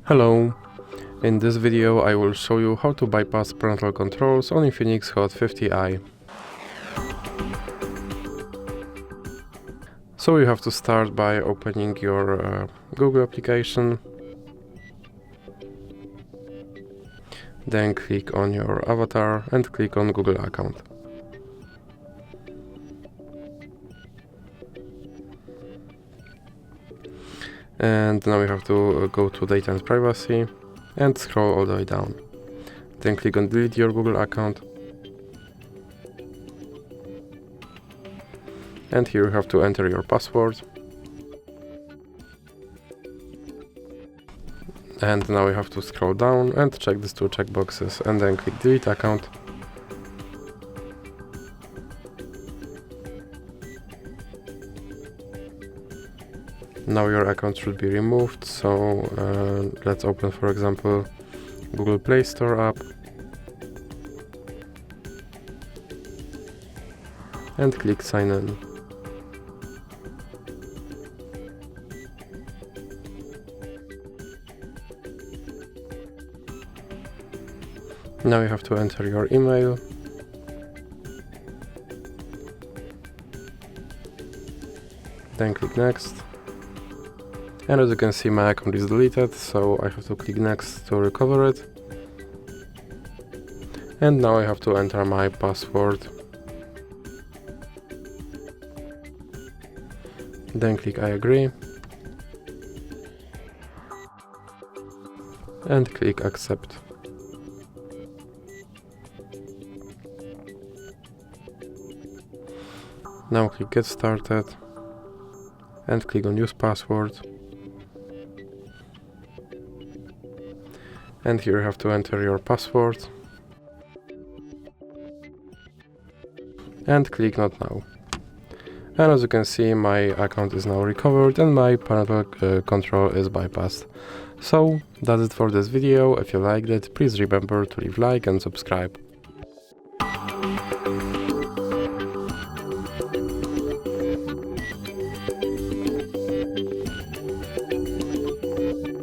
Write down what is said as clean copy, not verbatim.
Hello! In this video I will show you how to bypass parental controls on INFINIX Hot 50i. So you have to start by opening your Google application, then click on your avatar and click on Google account. And now you have to go to Data and Privacy and scroll all the way down. Then click on Delete your Google account. And here you have to enter your password. And now you have to scroll down and check these two checkboxes and then click Delete account. Now your account should be removed, so let's open, for example, Google Play Store app and click Sign In. Now you have to enter your email. Then click Next. And as you can see, my account is deleted, so I have to click Next to recover it. And now I have to enter my password. Then click I agree. And click Accept. Now click Get Started. And click on Use Password. And here you have to enter your password. And click Not Now. And as you can see, my account is now recovered and my parental control is bypassed. So that's it for this video. If you liked it, please remember to leave a like and subscribe.